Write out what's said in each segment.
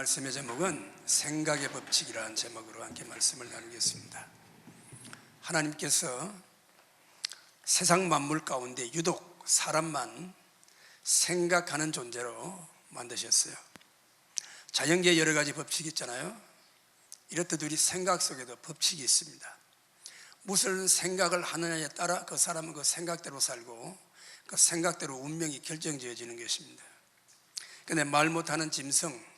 말씀의 제목은 생각의 법칙이라는 제목으로 함께 말씀을 나누겠습니다. 하나님께서 세상 만물 가운데 유독 사람만 생각하는 존재로 만드셨어요. 자연계에 여러 가지 법칙이 있잖아요. 이렇듯 우리 생각 속에도 법칙이 있습니다. 무슨 생각을 하느냐에 따라 그 사람은 그 생각대로 살고 그 생각대로 운명이 결정지어지는 것입니다. 근데 말 못하는 짐승,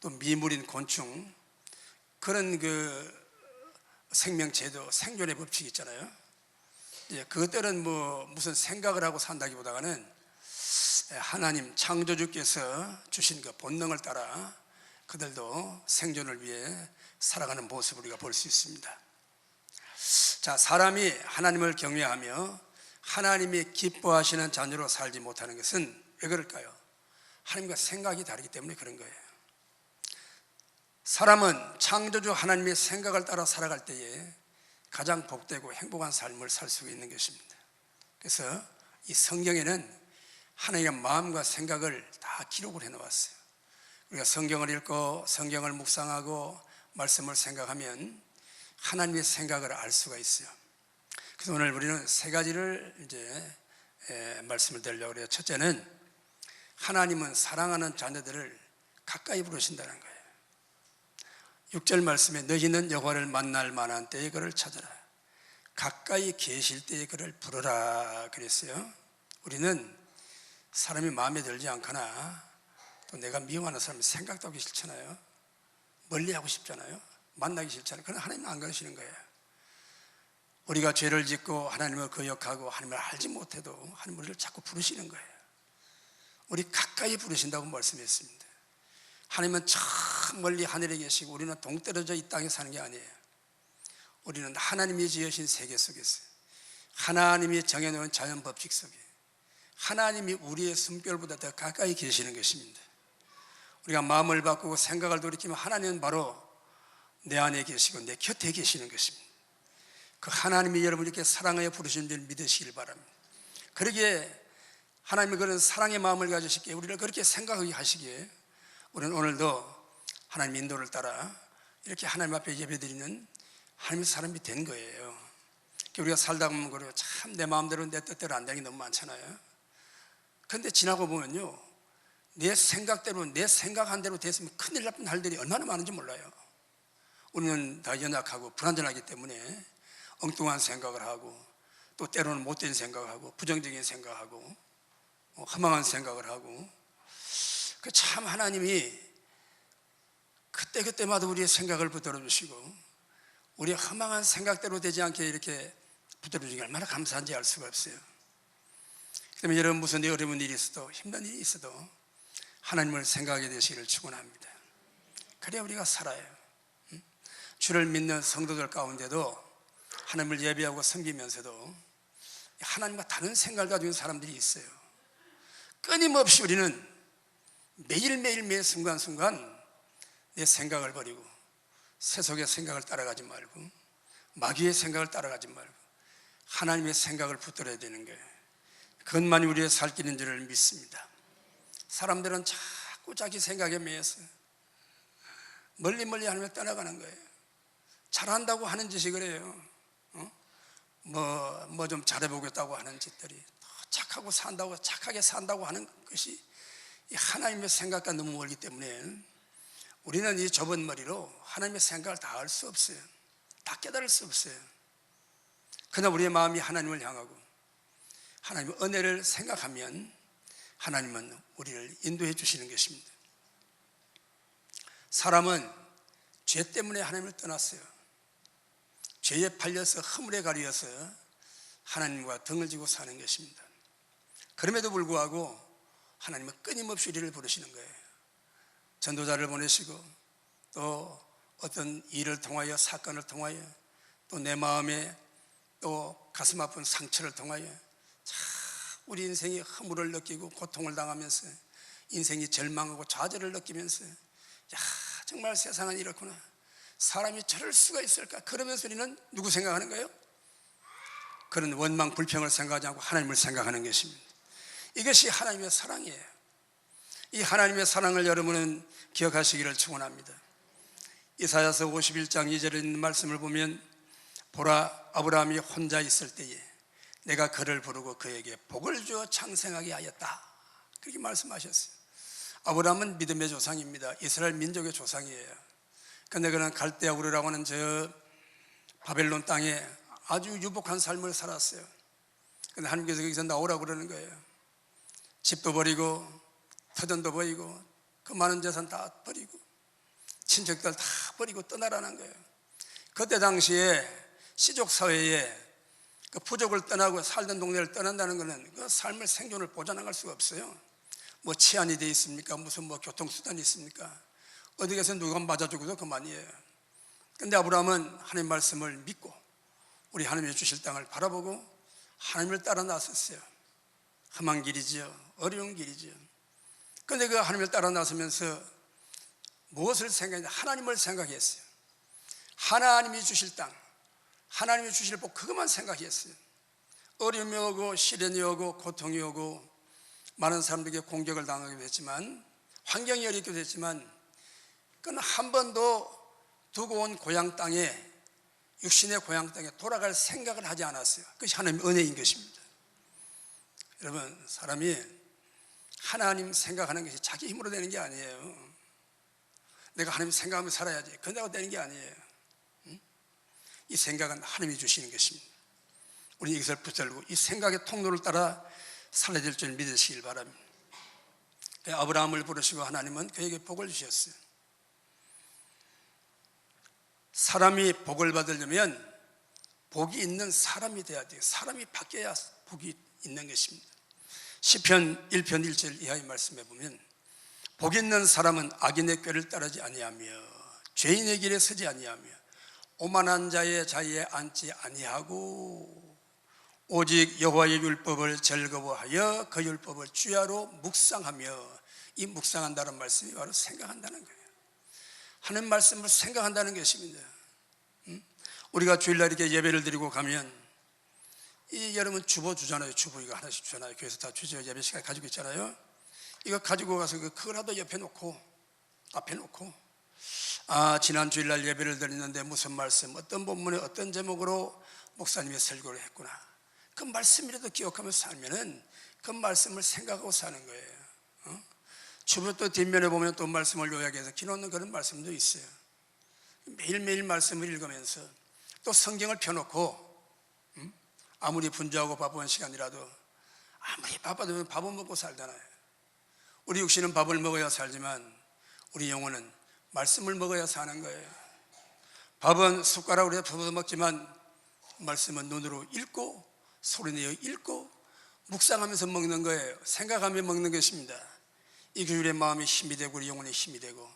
또 미물인 곤충, 그런 그 생명체도 생존의 법칙이 있잖아요. 그것들은 무슨 생각을 하고 산다기보다는 하나님 창조주께서 주신 그 본능을 따라 그들도 생존을 위해 살아가는 모습을 우리가 볼 수 있습니다. 자, 사람이 하나님을 경외하며 하나님이 기뻐하시는 자녀로 살지 못하는 것은 왜 그럴까요? 하나님과 생각이 다르기 때문에 그런 거예요. 사람은 창조주 하나님의 생각을 따라 살아갈 때에 가장 복되고 행복한 삶을 살 수 있는 것입니다. 그래서 이 성경에는 하나님의 마음과 생각을 다 기록을 해놓았어요. 우리가 성경을 읽고 성경을 묵상하고 말씀을 생각하면 하나님의 생각을 알 수가 있어요. 그래서 오늘 우리는 세 가지를 말씀을 드리려고 해요. 첫째는 하나님은 사랑하는 자녀들을 가까이 부르신다는 거예요. 6절 말씀에 너희는 여호와를 만날 만한 때에 그를 찾아라, 가까이 계실 때에 그를 부르라 그랬어요. 우리는 사람이 마음에 들지 않거나 또 내가 미워하는 사람이 생각도 하기 싫잖아요. 멀리하고 싶잖아요. 만나기 싫잖아요. 그러나 하나님은 안 그러시는 거예요. 우리가 죄를 짓고 하나님을 거역하고 하나님을 알지 못해도 하나님 우리를 자꾸 부르시는 거예요. 우리 가까이 부르신다고 말씀했습니다. 하나님은 저 멀리 하늘에 계시고 우리는 동떨어져 이 땅에 사는 게 아니에요. 우리는 하나님이 지으신 세계 속에서, 하나님이 정해놓은 자연 법칙 속에 하나님이 우리의 숨결보다 더 가까이 계시는 것입니다. 우리가 마음을 바꾸고 생각을 돌이키면 하나님은 바로 내 안에 계시고 내 곁에 계시는 것입니다. 그 하나님이 여러분에게 사랑하여 부르신 줄 믿으시길 바랍니다. 그러기에 하나님이 그런 사랑의 마음을 가지시기에 우리를 그렇게 생각하게 하시기에 우리는 오늘도 하나님 인도를 따라 이렇게 하나님 앞에 예배드리는 하나님의 사람이 된 거예요. 우리가 살다 보면 그래요. 참 내 마음대로 내 뜻대로 안 되는 게 너무 많잖아요. 그런데 지나고 보면요, 내 생각대로 내 생각한 대로 됐으면 큰일 날 날들이 얼마나 많은지 몰라요. 우리는 다 연약하고 불완전하기 때문에 엉뚱한 생각을 하고 또 때로는 못된 생각을 하고 부정적인 생각을 하고 허망한 생각을 하고, 그 참 하나님이 그때마다 우리의 생각을 붙들어 주시고 우리의 허망한 생각대로 되지 않게 이렇게 붙들어 주시기 얼마나 감사한지 알 수가 없어요. 그러면 여러분 무슨 어려운 일이 있어도 힘든 일이 있어도 하나님을 생각하게 되시기를 축원합니다. 그래야 우리가 살아요. 주를 믿는 성도들 가운데도 하나님을 예배하고 섬기면서도 하나님과 다른 생각을 가지고 있는 사람들이 있어요. 끊임없이 우리는 매일매일 매 순간순간 내 생각을 버리고 세속의 생각을 따라가지 말고 마귀의 생각을 따라가지 말고 하나님의 생각을 붙들어야 되는 거예요. 그것만이 우리의 살 길인 줄을 믿습니다. 사람들은 자꾸 자기 생각에 매여서 멀리 하나님을 떠나가는 거예요. 잘한다고 하는 짓이 그래요. 뭐 좀 잘해보겠다고 하는 짓들이, 착하고 산다고, 착하게 산다고 하는 것이 이 하나님의 생각과 너무 멀기 때문에 우리는 이 좁은 머리로 하나님의 생각을 다 알 수 없어요. 다 깨달을 수 없어요. 그러나 우리의 마음이 하나님을 향하고 하나님의 은혜를 생각하면 하나님은 우리를 인도해 주시는 것입니다. 사람은 죄 때문에 하나님을 떠났어요. 죄에 팔려서 허물에 가려서 하나님과 등을 지고 사는 것입니다. 그럼에도 불구하고 하나님은 끊임없이 우리를 부르시는 거예요. 전도자를 보내시고 또 어떤 일을 통하여, 사건을 통하여, 또 내 마음에 또 가슴 아픈 상처를 통하여 우리 인생이 허물을 느끼고 고통을 당하면서 인생이 절망하고 좌절을 느끼면서 정말 세상은 이렇구나, 사람이 저럴 수가 있을까, 그러면서 우리는 누구 생각하는 거예요? 그런 원망 불평을 생각하지 않고 하나님을 생각하는 것입니다. 이것이 하나님의 사랑이에요. 이 하나님의 사랑을 여러분은 기억하시기를 축원합니다. 이사야서 51장 2절에 있는 말씀을 보면 보라, 아브라함이 혼자 있을 때에 내가 그를 부르고 그에게 복을 주어 창생하게 하였다, 그렇게 말씀하셨어요. 아브라함은 믿음의 조상입니다. 이스라엘 민족의 조상이에요. 그런데 그는 갈대아 우르라고 하는 저 바벨론 땅에 아주 유복한 삶을 살았어요. 그런데 하나님께서 거기서 나오라고 그러는 거예요. 집도 버리고 터전도 버리고 그 많은 재산 다 버리고 친척들 다 버리고 떠나라는 거예요. 그때 당시에 시족사회에 그 부족을 떠나고 살던 동네를 떠난다는 것은 그 삶의 생존을 보장할 수가 없어요. 뭐 치안이 돼 있습니까? 무슨 뭐 교통수단이 있습니까? 어디 가서 누가 맞아 죽어도 그만이에요. 근데 아브라함은 하나님 말씀을 믿고 우리 하나님이 주실 땅을 바라보고 하나님을 따라 나섰어요. 험한 길이지요, 어려운 길이지요. 그런데 그 하나님을 따라 나서면서 무엇을 생각했냐? 하나님을 생각했어요. 하나님이 주실 땅, 하나님이 주실 복, 그것만 생각했어요. 어려움이 오고 시련이 오고 고통이 오고 많은 사람들에게 공격을 당하기도 했지만, 환경이 어렵기도 했지만, 그는 한 번도 두고 온 고향 땅에, 육신의 고향 땅에 돌아갈 생각을 하지 않았어요. 그것이 하나님의 은혜인 것입니다. 여러분, 사람이 하나님 생각하는 것이 자기 힘으로 되는 게 아니에요. 내가 하나님 생각하며 살아야지, 그런다고 되는 게 아니에요. 이 생각은 하나님이 주시는 것입니다. 우리는 이것을 붙들고 이 생각의 통로를 따라 살아야 될 줄 믿으시길 바랍니다. 아브라함을 부르시고 하나님은 그에게 복을 주셨어요. 사람이 복을 받으려면 복이 있는 사람이 돼야 돼요. 사람이 바뀌어야 복이 있는 것입니다. 시편 1편 1절 이하의 말씀에 보면 복 있는 사람은 악인의 꾀를 따르지 아니하며 죄인의 길에 서지 아니하며 오만한 자의 자리에 앉지 아니하고 오직 여호와의 율법을 즐거워하여 그 율법을 주야로 묵상하며, 이 묵상한다는 말씀이 바로 생각한다는 거예요. 하나님 말씀을 생각한다는 것입니다. 우리가 주일날 이렇게 예배를 드리고 가면 이 여러분 주보 주잖아요. 주보 이거 하나씩 주잖아요. 교회에서 다 주죠. 예배 시간 가지고 있잖아요. 이거 가지고 가서 그거라도 옆에 놓고 앞에 놓고, 아, 지난 주일날 예배를 드렸는데 무슨 말씀, 어떤 본문에 어떤 제목으로 목사님이 설교를 했구나, 그 말씀이라도 기억하면서 살면은 그 말씀을 생각하고 사는 거예요. 주보 또 뒷면에 보면 또 말씀을 요약해서 기놓는 그런 말씀도 있어요. 매일매일 말씀을 읽으면서 또 성경을 펴놓고, 아무리 분주하고 바쁜 시간이라도, 아무리 바빠도 밥은 먹고 살잖아요. 우리 육신은 밥을 먹어야 살지만 우리 영혼은 말씀을 먹어야 사는 거예요. 밥은 숟가락으로 퍼서 먹지만 말씀은 눈으로 읽고 소리내어 읽고 묵상하면서 먹는 거예요. 생각하며 먹는 것입니다. 이 교율의 마음이 힘이 되고 우리 영혼의 힘이 되고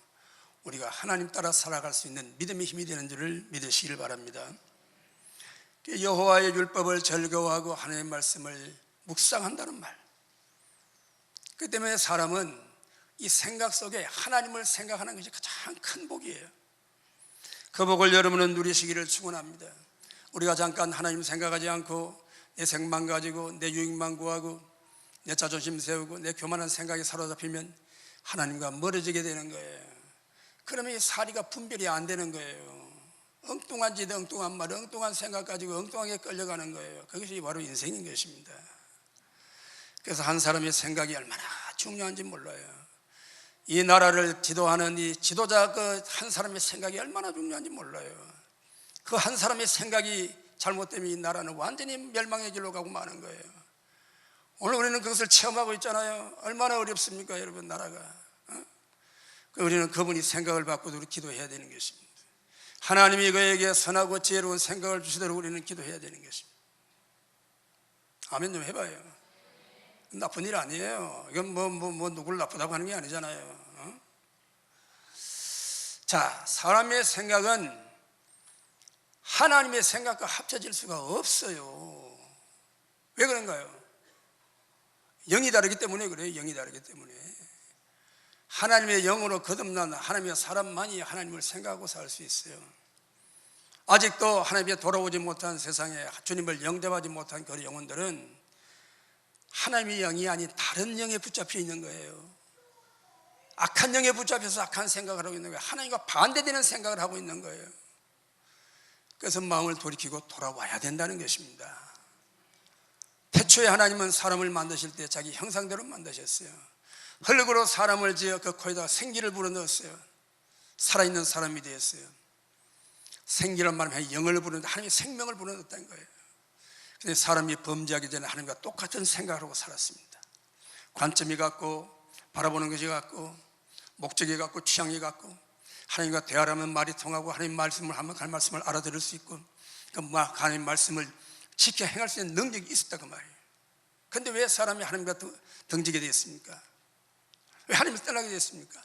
우리가 하나님 따라 살아갈 수 있는 믿음의 힘이 되는 줄을 믿으시길 바랍니다. 여호와의 율법을 즐거워하고 하나님의 말씀을 묵상한다는 말, 그 때문에 사람은 이 생각 속에 하나님을 생각하는 것이 가장 큰 복이에요. 그 복을 여러분은 누리시기를 축원합니다. 우리가 잠깐 하나님 생각하지 않고 내 생만 가지고 내 유익만 구하고 내 자존심 세우고 내 교만한 생각에 사로잡히면 하나님과 멀어지게 되는 거예요. 그러면 이 사리가 분별이 안 되는 거예요. 엉뚱한 짓, 엉뚱한 말, 엉뚱한 생각 가지고 엉뚱하게 끌려가는 거예요. 그것이 바로 인생인 것입니다. 그래서 한 사람의 생각이 얼마나 중요한지 몰라요. 이 나라를 지도하는 이 지도자 그 한 사람의 생각이 얼마나 중요한지 몰라요. 그 한 사람의 생각이 잘못되면 이 나라는 완전히 멸망의 길로 가고 마는 거예요. 오늘 우리는 그것을 체험하고 있잖아요. 얼마나 어렵습니까, 여러분, 나라가. 우리는 그분이 생각을 바꾸도록 우리 기도해야 되는 것입니다. 하나님이 그에게 선하고 지혜로운 생각을 주시도록 우리는 기도해야 되는 것입니다. 아멘 좀 해봐요. 나쁜 일 아니에요. 이건 누구를 나쁘다고 하는 게 아니잖아요. 자, 사람의 생각은 하나님의 생각과 합쳐질 수가 없어요. 왜 그런가요? 영이 다르기 때문에 그래요. 영이 다르기 때문에. 하나님의 영으로 거듭난 하나님의 사람만이 하나님을 생각하고 살 수 있어요. 아직도 하나님께 돌아오지 못한 세상에 주님을 영접하지 못한 그 영혼들은 하나님의 영이 아닌 다른 영에 붙잡혀 있는 거예요. 악한 영에 붙잡혀서 악한 생각을 하고 있는 거예요. 하나님과 반대되는 생각을 하고 있는 거예요. 그래서 마음을 돌이키고 돌아와야 된다는 것입니다. 태초에 하나님은 사람을 만드실 때 자기 형상대로 만드셨어요. 흙으로 사람을 지어 그 코에다가 생기를 불어넣었어요. 살아있는 사람이 되었어요. 생기란 말은 영을 불어넣는데 하나님이 생명을 불어넣었다는 거예요. 근데 사람이 범죄하기 전에 하나님과 똑같은 생각을 하고 살았습니다. 관점이 같고 바라보는 것이 같고 목적이 같고 취향이 같고 하나님과 대화를 하면 말이 통하고 하나님 말씀을 하면 그 말씀을 알아들을 수 있고 하나님 말씀을 지켜 행할 수 있는 능력이 있었다 그 말이에요. 그런데 왜 사람이 하나님과 등지게 되었습니까? 왜 하나님을 떠나게 되었습니까?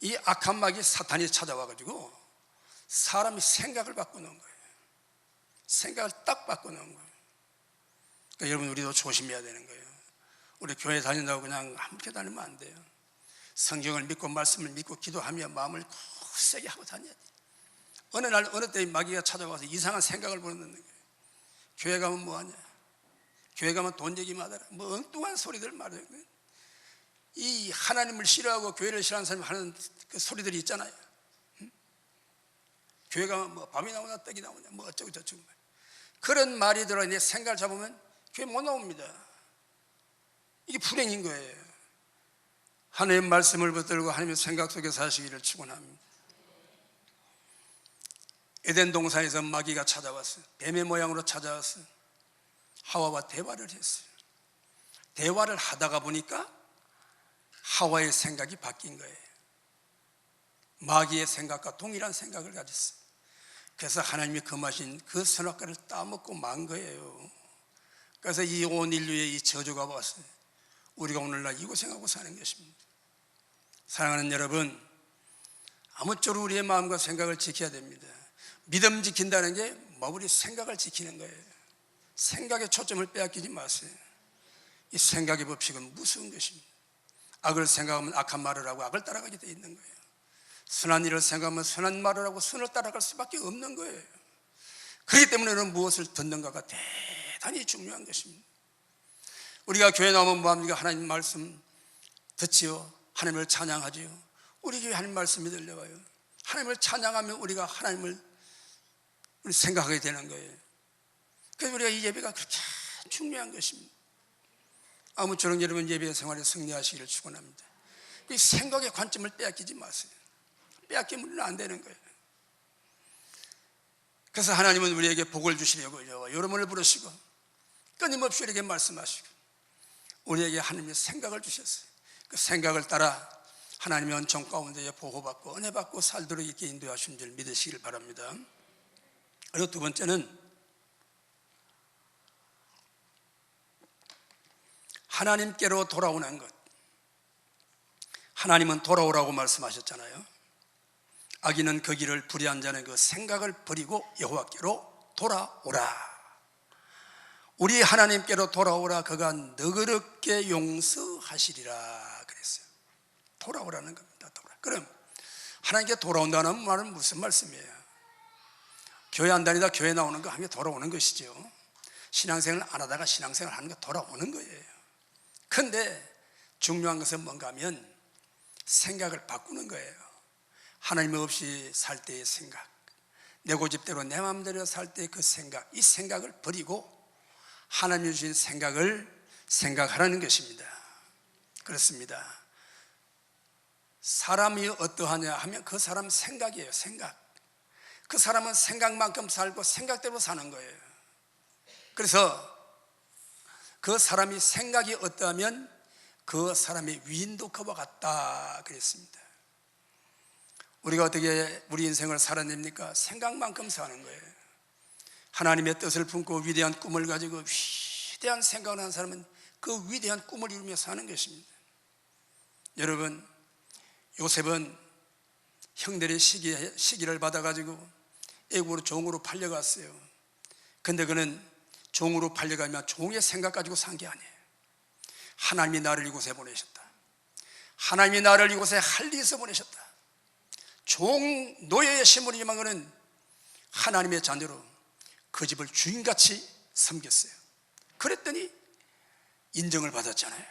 이 악한 마귀 사탄이 찾아와가지고 사람이 생각을 바꾸는 거예요. 생각을 딱 바꾸는 거예요. 그러니까 여러분 우리도 조심해야 되는 거예요. 우리 교회 다닌다고 그냥 함께 다니면 안 돼요. 성경을 믿고 말씀을 믿고 기도하며 마음을 굳세게 하고 다녀야 돼요. 어느 날 어느 때 마귀가 찾아와서 이상한 생각을 불어넣는 거예요. 교회 가면 뭐하냐, 교회 가면 돈 얘기만 하더라, 뭐 엉뚱한 소리들 말해요. 이 하나님을 싫어하고 교회를 싫어하는 사람이 하는 그 소리들이 있잖아요. 응? 교회 가면 뭐 밥이 나오나 떡이 나오냐 뭐 어쩌고 저쩌고 그런 말이 들어 내 생각을 잡으면 교회 못 나옵니다. 이게 불행인 거예요. 하나님의 말씀을 붙들고 하나님의 생각 속에 사시기를 축원합니다. 에덴 동산에서 마귀가 찾아왔어요. 뱀의 모양으로 찾아와서 하와와 대화를 했어요. 대화를 하다가 보니까 하와의 생각이 바뀐 거예요. 마귀의 생각과 동일한 생각을 가졌어요. 그래서 하나님이 금하신 그 선악과를 따먹고 만 거예요. 그래서 이 온 인류의 이 저주가 왔어요. 우리가 오늘날 이고생하고 사는 것입니다. 사랑하는 여러분, 아무쪼록 우리의 마음과 생각을 지켜야 됩니다. 믿음 지킨다는 게 우리 생각을 지키는 거예요. 생각에 초점을 빼앗기지 마세요. 이 생각의 법칙은 무서운 것입니다. 악을 생각하면 악한 말을 하고 악을 따라가게 되어 있는 거예요. 선한 일을 생각하면 선한 말을 하고 선을 따라갈 수밖에 없는 거예요. 그렇기 때문에 무엇을 듣는가가 대단히 중요한 것입니다. 우리가 교회 나오면 뭐합니까? 하나님 말씀 듣지요. 하나님을 찬양하지요. 우리 교회 하나님 말씀이 들려와요. 하나님을 찬양하면 우리가 하나님을 생각하게 되는 거예요. 그래서 우리가 이 예배가 그렇게 중요한 것입니다. 아무쪼록 여러분 예배 생활에 승리하시기를 축원합니다. 이 생각의 관점을 빼앗기지 마세요. 빼앗기면 안 되는 거예요. 그래서 하나님은 우리에게 복을 주시려고 여러분을 부르시고 끊임없이 우리에게 말씀하시고 우리에게 하나님의 생각을 주셨어요. 그 생각을 따라 하나님의 은총 가운데 보호받고 은혜받고 살도록 이렇게 인도하신 줄 믿으시길 바랍니다. 그리고 두 번째는 하나님께로 돌아오는 것. 하나님은 돌아오라고 말씀하셨잖아요. 악인은 그 길을 불의한 자는 그 생각을 버리고 여호와께로 돌아오라. 우리 하나님께로 돌아오라. 그가 너그럽게 용서하시리라 그랬어요. 돌아오라는 겁니다. 그럼 하나님께 돌아온다는 말은 무슨 말씀이에요? 교회 안 다니다 교회 나오는 거 하면 돌아오는 것이죠. 신앙생활 안 하다가 신앙생활 하는 거 돌아오는 거예요. 그런데 중요한 것은 뭔가 하면 생각을 바꾸는 거예요. 하나님 없이 살 때의 생각, 내 고집대로 내 마음대로 살 때의 그 생각, 이 생각을 버리고 하나님이 주신 생각을 생각하라는 것입니다. 그렇습니다. 사람이 어떠하냐 하면 그 사람 생각이에요. 생각. 그 사람은 생각만큼 살고 생각대로 사는 거예요. 그래서 그 사람이 생각이 어떠하면 그 사람의 위인도 그와 같다 그랬습니다. 우리가 어떻게 우리 인생을 살아냅니까? 생각만큼 사는 거예요. 하나님의 뜻을 품고 위대한 꿈을 가지고 위대한 생각을 하는 사람은 그 위대한 꿈을 이루며 사는 것입니다. 여러분, 요셉은 형들의 시기를 받아가지고 애국으로 종으로 팔려갔어요. 근데 그는 종으로 팔려가면 종의 생각 가지고 산 게 아니에요. 하나님이 나를 이곳에 보내셨다. 하나님이 나를 이곳에 할리에서 보내셨다. 종 노예의 신분이지만 그는 하나님의 자녀로 그 집을 주인같이 섬겼어요. 그랬더니 인정을 받았잖아요.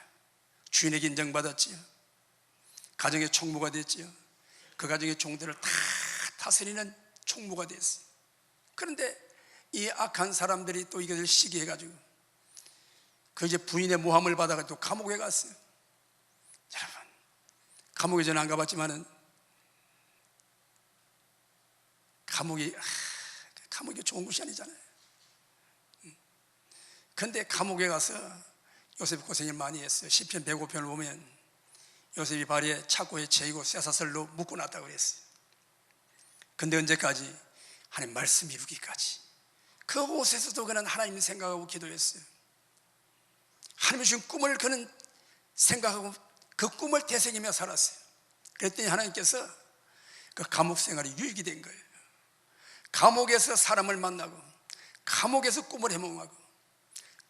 주인에게 인정받았지요. 가정의 총무가 됐지요. 그 가정의 종들을 다 다스리는 총무가 됐어요. 그런데 이 악한 사람들이 또 이것을 시기해가지고 그 이제 부인의 모함을 받아가지고 감옥에 갔어요. 여러분, 감옥에 저는 안 가봤지만은 감옥이 좋은 곳이 아니잖아요. 근데 감옥에 가서 요셉이 고생을 많이 했어요. 시편 105편을 보면 요셉이 발에 착고에 채이고 쇠사슬로 묶어놨다고 그랬어요. 근데 언제까지? 하나님 말씀 이루기까지. 그 곳에서도 그는 하나님을 생각하고 기도했어요. 하나님이 주신 꿈을 그는 생각하고 그 꿈을 되새기며 살았어요. 그랬더니 하나님께서 그 감옥 생활이 유익이 된 거예요. 감옥에서 사람을 만나고, 감옥에서 꿈을 해몽하고,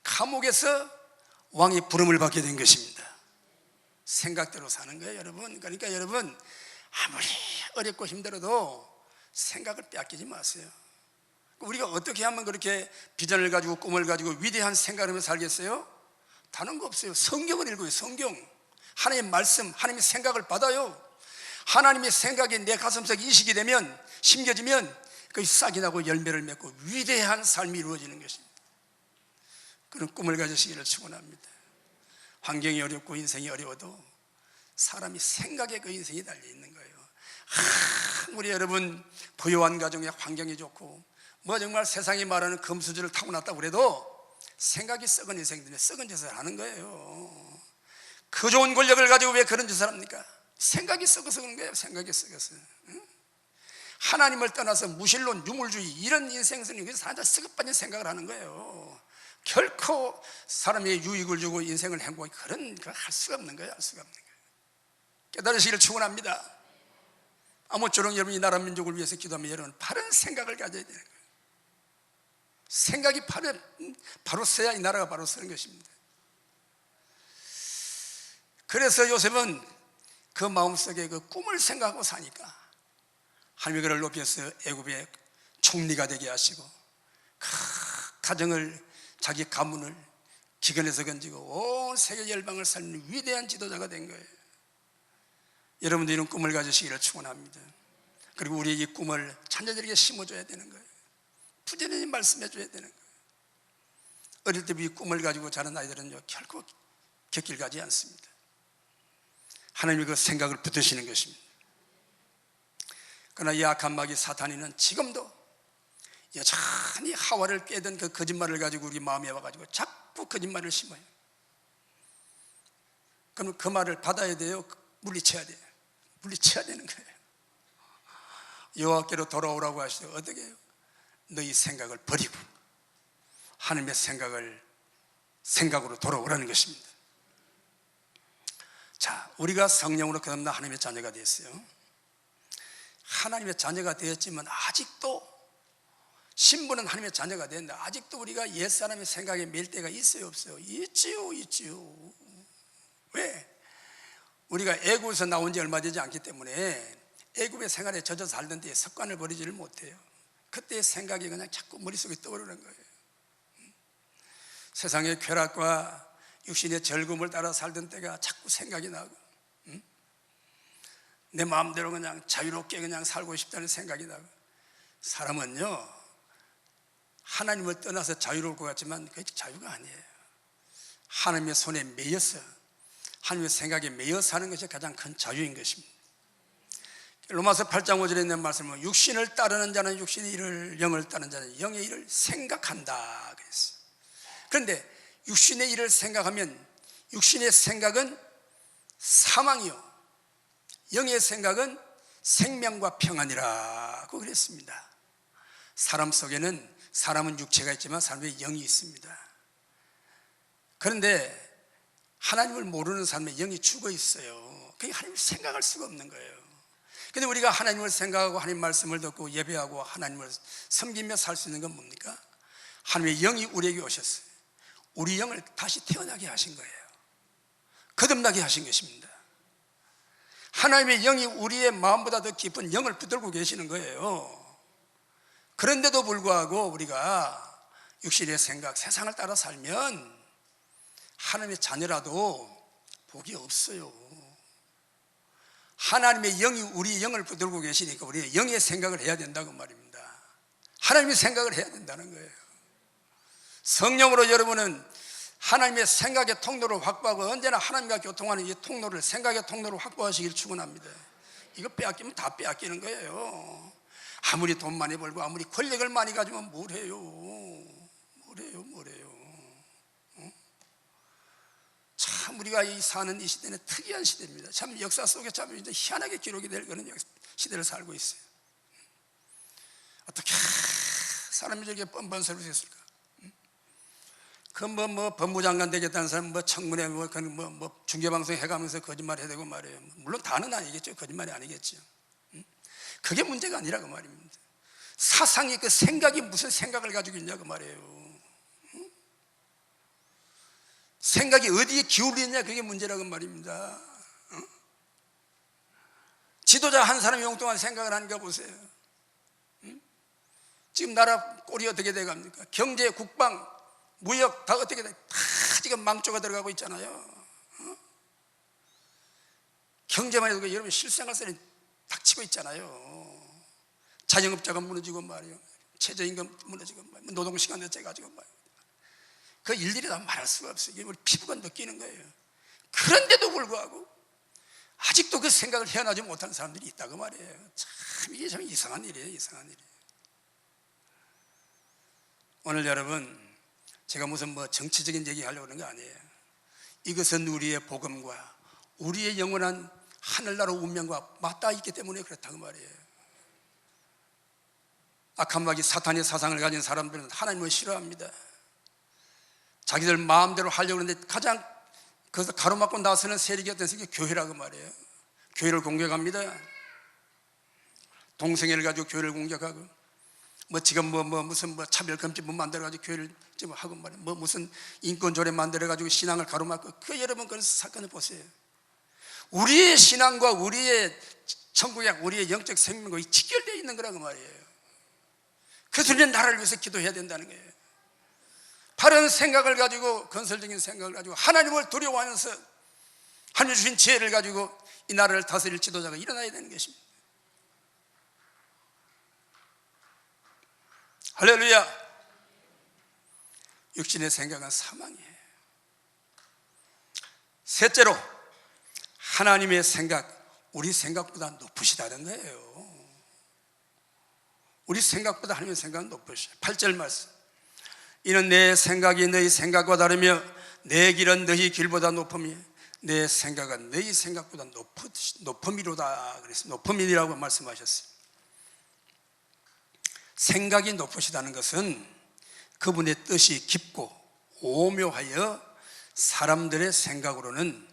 감옥에서 왕의 부름을 받게 된 것입니다. 생각대로 사는 거예요, 여러분. 그러니까 여러분, 아무리 어렵고 힘들어도 생각을 빼앗기지 마세요. 우리가 어떻게 하면 그렇게 비전을 가지고 꿈을 가지고 위대한 생각을 하며 살겠어요? 다른 거 없어요. 성경을 읽어요. 성경, 하나님의 말씀, 하나님의 생각을 받아요. 하나님의 생각이 내 가슴속에 인식이 되면, 심겨지면 그 싹이 나고 열매를 맺고 위대한 삶이 이루어지는 것입니다. 그런 꿈을 가지시기를 축원합니다. 환경이 어렵고 인생이 어려워도 사람이 생각에 그 인생이 달려있는 거예요. 우리 여러분, 부유한 가정의 환경이 좋고 뭐 정말 세상이 말하는 금수저를 타고났다고 그래도 생각이 썩은 인생들이 썩은 짓을 하는 거예요. 그 좋은 권력을 가지고 왜 그런 짓을 합니까? 생각이 썩어서 그런 거예요. 생각이 썩어서. 하나님을 떠나서 무신론, 유물주의 이런 인생선이 여기서 사람들 썩어빠진 생각을 하는 거예요. 결코 사람에게 유익을 주고 인생을 행복하게 그런 거 할 수가 없는 거예요. 할 수가 없는 거예요. 깨달으시기를 축원합니다. 아무쪼록 여러분이 나라 민족을 위해서 기도하면 여러분 바른 생각을 가져야 되는 거예요. 생각이 바로 서야 이 나라가 바로 서는 것입니다. 그래서 요셉은 그 마음속에 그 꿈을 생각하고 사니까 하나님이 그를 높여서 애굽의 총리가 되게 하시고 그 가정을, 자기 가문을 기근에서 건지고 온 세계 열방을 살리는 위대한 지도자가 된 거예요. 여러분도 이런 꿈을 가지시기를 축원합니다. 그리고 우리의 이 꿈을 자녀들에게 심어줘야 되는 거예요. 부지런히 말씀해줘야 되는 거예요. 어릴 때 이 꿈을 가지고 자란 아이들은요 결코 곁길 가지 않습니다. 하나님이 그 생각을 붙드시는 것입니다. 그러나 이 악한 마귀 사탄이는 지금도 여전히 하와를 꿰던 그 거짓말을 가지고 우리 마음에 와가지고 자꾸 거짓말을 심어요. 그럼 그 말을 받아야 돼요? 물리쳐야 돼요? 물리쳐야 되는 거예요. 여호와께로 돌아오라고 하시죠. 어떻게 해요? 너희 생각을 버리고 하나님의 생각으로 돌아오라는 것입니다. 자, 우리가 성령으로 거듭나 하나님의 자녀가 됐어요. 하나님의 자녀가 되었지만 아직도 신분은 하나님의 자녀가 됐는데 아직도 우리가 옛사람의 생각에 매일 때가 있어요, 없어요? 있지요. 왜? 우리가 애굽에서 나온 지 얼마 되지 않기 때문에 애굽의 생활에 젖어 살던 때의 습관을 버리지를 못해요. 그때의 생각이 그냥 자꾸 머릿속에 떠오르는 거예요. 세상의 쾌락과 육신의 즐거움을 따라 살던 때가 자꾸 생각이 나고 내 마음대로 그냥 자유롭게 그냥 살고 싶다는 생각이 나고. 사람은요 하나님을 떠나서 자유로울 것 같지만 그게 자유가 아니에요. 하나님의 손에 매여서 하나님의 생각에 매여 사는 것이 가장 큰 자유인 것입니다. 로마서 8장 5절에 있는 말씀은 육신을 따르는 자는 육신의 일을, 영을 따르는 자는 영의 일을 생각한다 그랬어요. 그런데 육신의 일을 생각하면 육신의 생각은 사망이요 영의 생각은 생명과 평안이라고 그랬습니다. 사람 속에는 사람은 육체가 있지만 사람의 영이 있습니다. 그런데 하나님을 모르는 사람의 영이 죽어 있어요. 그게 하나님을 생각할 수가 없는 거예요. 근데 우리가 하나님을 생각하고 하나님 말씀을 듣고 예배하고 하나님을 섬기며 살 수 있는 건 뭡니까? 하나님의 영이 우리에게 오셨어요. 우리 영을 다시 태어나게 하신 거예요. 거듭나게 하신 것입니다. 하나님의 영이 우리의 마음보다 더 깊은 영을 붙들고 계시는 거예요. 그런데도 불구하고 우리가 육신의 생각, 세상을 따라 살면 하나님의 자녀라도 복이 없어요. 하나님의 영이 우리 영을 붙들고 계시니까 우리는 영의 생각을 해야 된다고 말입니다. 하나님의 생각을 해야 된다는 거예요. 성령으로 여러분은 하나님의 생각의 통로를 확보하고 언제나 하나님과 교통하는 이 통로를, 생각의 통로를 확보하시길 축원합니다. 이거 빼앗기면 다 빼앗기는 거예요. 아무리 돈 많이 벌고 아무리 권력을 많이 가지면 뭘 해요? 뭘 해요? 참 우리가 사는 이 시대는 특이한 시대입니다. 참 역사 속에 참 희한하게 기록이 될 그런 시대를 살고 있어요. 어떻게 사람이 저렇게 뻔뻔스러울 수 있을까? 법무장관 되겠다는 사람 청문회 중계방송 해가면서 거짓말 해대고 말이에요. 물론 다는 아니겠죠. 거짓말이 아니겠죠. 그게 문제가 아니라고 말입니다. 사상이, 그 생각이 무슨 생각을 가지고 있냐고 말이에요. 생각이 어디에 기울이느냐, 그게 문제라고 말입니다. 지도자 한 사람이 용통한 생각을 하는가 보세요. 지금 나라 꼴이 어떻게 돼갑니까? 경제, 국방, 무역 다 어떻게 돼? 다 지금 망조가 들어가고 있잖아요. 경제만 해도 여러분 실생활세는 닥치고 있잖아요. 자영업자가 무너지고 말이에요. 최저임금 무너지고 말이에요. 노동시간 늦춰가지고 말이에요. 그 일일이 다 말할 수가 없어요. 이게 우리 피부가 느끼는 거예요. 그런데도 불구하고 아직도 그 생각을 헤어나지 못하는 사람들이 있다고 말이에요. 참 이게 참 이상한 일이에요. 이상한 일이에요. 오늘 여러분, 제가 무슨 정치적인 얘기 하려고 하는 게 아니에요. 이것은 우리의 복음과 우리의 영원한 하늘나라 운명과 맞닿아 있기 때문에 그렇다고 말이에요. 악한 마귀 사탄의 사상을 가진 사람들은 하나님을 싫어합니다. 자기들 마음대로 하려고 하는데 가장 거기서 가로막고 나서는 세력이 어떤 세력이 교회라고 말이에요. 교회를 공격합니다. 동성애를 가지고 교회를 공격하고, 지금 무슨 차별금지법 만들어가지고 교회를 좀 하고 말이에요. 무슨 인권조례 만들어가지고 신앙을 가로막고. 그 여러분 그런 사건을 보세요. 우리의 신앙과 우리의 천국약, 우리의 영적 생명과 직결되어 있는 거라고 말이에요. 그래서 우리는 나라를 위해서 기도해야 된다는 거예요. 바른 생각을 가지고, 건설적인 생각을 가지고 하나님을 두려워하면서 하나님 주신 지혜를 가지고 이 나라를 다스릴 지도자가 일어나야 되는 것입니다. 할렐루야. 육신의 생각은 사망이에요. 셋째로, 하나님의 생각, 우리 생각보다 높으시다는 거예요. 우리 생각보다 하나님의 생각은 높으셔요. 8절 말씀. 이는 내 생각이 너희 생각과 다르며 내 길은 너희 길보다 높으며 내 생각은 너희 생각보다 높음이로다. 그래서 높음이라고 말씀하셨어요. 생각이 높으시다는 것은 그분의 뜻이 깊고 오묘하여 사람들의 생각으로는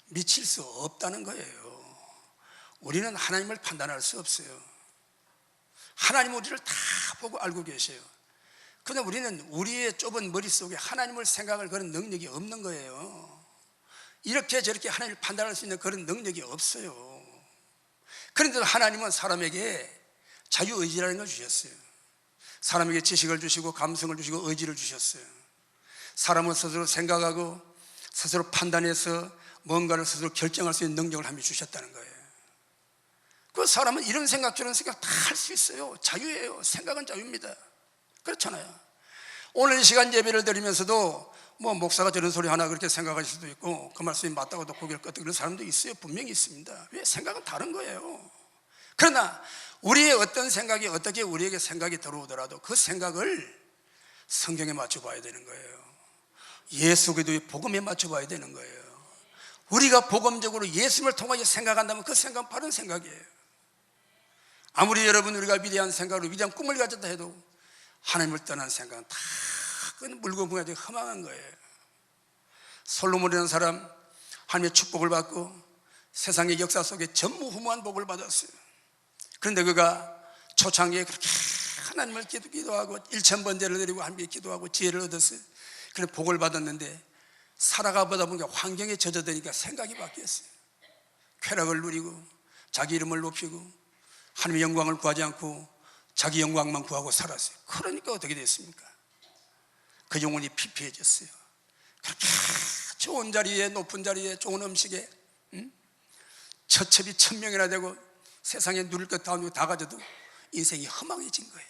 미칠 수 없다는 거예요. 우리는 하나님을 판단할 수 없어요. 하나님은 우리를 다 보고 알고 계세요. 그런데 우리는 우리의 좁은 머릿속에 하나님을 생각할 그런 능력이 없는 거예요. 이렇게 저렇게 하나님을 판단할 수 있는 그런 능력이 없어요. 그런데도 하나님은 사람에게 자유의지라는 걸 주셨어요. 사람에게 지식을 주시고 감성을 주시고 의지를 주셨어요. 사람은 스스로 생각하고 스스로 판단해서 뭔가를 스스로 결정할 수 있는 능력을 하나님이 주셨다는 거예요. 그 사람은 이런 생각 저런 생각 다 할 수 있어요. 자유예요. 생각은 자유입니다. 그렇잖아요. 오늘 이 시간 예배를 드리면서도 목사가 저런 소리 하나 그렇게 생각할 수도 있고 그 말씀이 맞다고도 고개를 끄덕이는 그런 사람도 있어요. 분명히 있습니다. 왜? 생각은 다른 거예요. 그러나 우리의 어떤 생각이 어떻게 우리에게 생각이 들어오더라도 그 생각을 성경에 맞춰봐야 되는 거예요. 예수 그리스도의 복음에 맞춰봐야 되는 거예요. 우리가 복음적으로 예수님을 통하여 생각한다면 그 생각은 바른 생각이에요. 아무리 여러분 우리가 위대한 생각으로 위대한 꿈을 가졌다 해도 하나님을 떠난 생각은 다 물고 붕해지고 허망한 거예요. 솔로몬이라는 사람 하나님의 축복을 받고 세상의 역사 속에 전무후무한 복을 받았어요. 그런데 그가 초창기에 그렇게 하나님을 기도하고 1000번제를 드리고 하나님께 기도하고 지혜를 얻었어요. 그런 복을 받았는데 살아가 보다 보니까 환경에 젖어드니까 생각이 바뀌었어요. 쾌락을 누리고 자기 이름을 높이고 하나님의 영광을 구하지 않고 자기 영광만 구하고 살았어요. 그러니까 어떻게 됐습니까? 그 영혼이 피폐해졌어요. 그렇게 좋은 자리에, 높은 자리에, 좋은 음식에, 처첩이 1000명이나 되고 세상에 누릴 것 다 가져도 인생이 허망해진 거예요.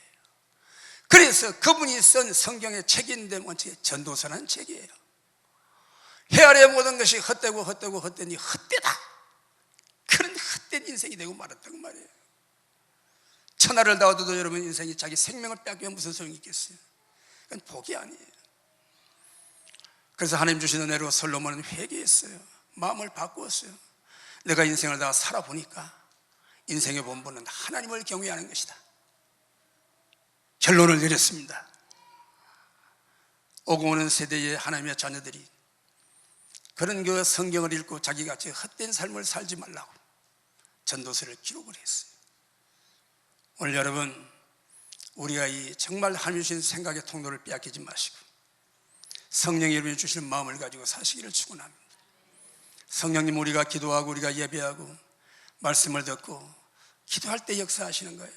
그래서 그분이 쓴 성경의 책인데 뭔지 전도서라는 책이에요. 해 아래 모든 것이 헛되고 헛되고 헛되니 헛되다, 그런 헛된 인생이 되고 말았다고 말이에요. 천하를 다 얻어도 여러분 인생이 자기 생명을 뺏기면 무슨 소용이 있겠어요? 그건 복이 아니에요. 그래서 하나님 주신 은혜로 솔로몬은 회개했어요. 마음을 바꾸었어요. 내가 인생을 다 살아보니까 인생의 본분은 하나님을 경외하는 것이다. 결론을 내렸습니다. 오고 오는 세대의 하나님의 자녀들이 그런 그 성경을 읽고 자기같이 헛된 삶을 살지 말라고 전도서를 기록을 했어요. 오늘 여러분, 우리가 이 정말 하나님 주신 생각의 통로를 빼앗기지 마시고 성령이 여러분이 주시는 마음을 가지고 사시기를 축원합니다. 성령님, 우리가 기도하고 우리가 예배하고 말씀을 듣고 기도할 때 역사하시는 거예요.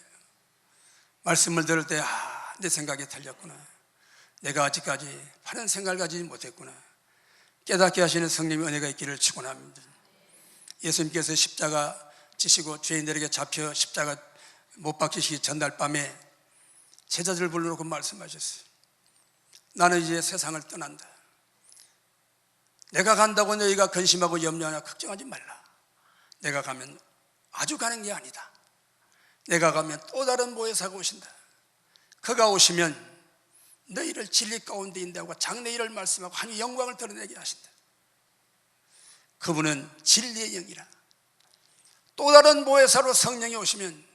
말씀을 들을 때 내 생각이 틀렸구나, 내가 아직까지 바른 생각을 가지지 못했구나 깨닫게 하시는 성령의 은혜가 있기를 축원합니다. 예수님께서 십자가 지시고 죄인들에게 잡혀 십자가 못 박히시기 전날 밤에 제자들을 불러놓고 말씀하셨어요. 나는 이제 세상을 떠난다. 내가 간다고 너희가 근심하고 염려하나 걱정하지 말라. 내가 가면 아주 가는 게 아니다. 내가 가면 또 다른 보혜사가 오신다. 그가 오시면 너희를 진리 가운데 인도하고 장래일을 말씀하고 하나님의 영광을 드러내게 하신다. 그분은 진리의 영이라. 또 다른 보혜사로 성령이 오시면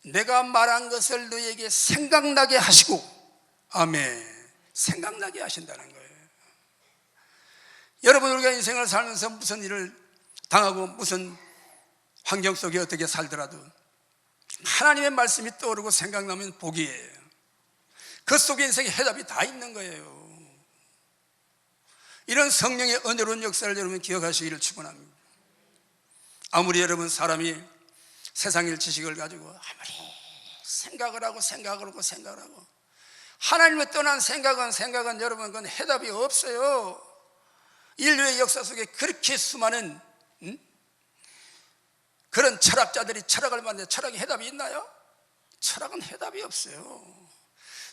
내가 말한 것을 너희에게 생각나게 하시고, 아멘, 생각나게 하신다는 거예요. 여러분, 우리가 인생을 살면서 무슨 일을 당하고 무슨 환경 속에 어떻게 살더라도 하나님의 말씀이 떠오르고 생각나면 복이에요. 그 속에 인생의 해답이 다 있는 거예요. 이런 성령의 은혜로운 역사를 여러분 기억하시기를 축원합니다. 아무리 여러분 사람이 세상의 지식을 가지고 아무리 생각을 하고 하나님을 떠난 생각은 여러분 그건 해답이 없어요. 인류의 역사 속에 그렇게 수많은 그런 철학자들이 철학을 만드는데 철학이 해답이 있나요? 철학은 해답이 없어요.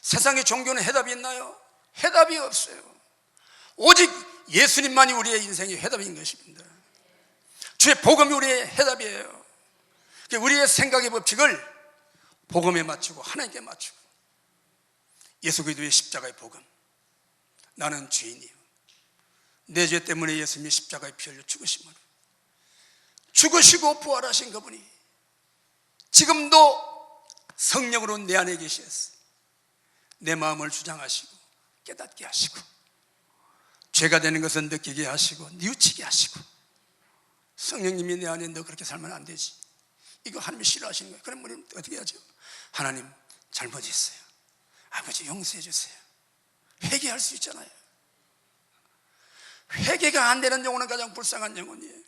세상의 종교는 해답이 있나요? 해답이 없어요. 오직 예수님만이 우리의 인생의 해답인 것입니다. 주의 복음이 우리의 해답이에요. 우리의 생각의 법칙을 복음에 맞추고 하나님께 맞추고, 예수 그리스도의 십자가의 복음, 나는 죄인이요, 내 죄 때문에 예수님이 십자가에 피 흘려 죽으심으로 죽으시고 부활하신 그분이 지금도 성령으로 내 안에 계셔서 내 마음을 주장하시고 깨닫게 하시고 죄가 되는 것은 느끼게 하시고 뉘우치게 하시고, 성령님이 내 안에 너 그렇게 살면 안 되지, 이거 하나님이 싫어하시는 거예요. 그럼 우리는 어떻게 하죠? 하나님 잘못했어요, 아버지 용서해 주세요. 회개할 수 있잖아요. 회개가 안 되는 영혼은 가장 불쌍한 영혼이에요.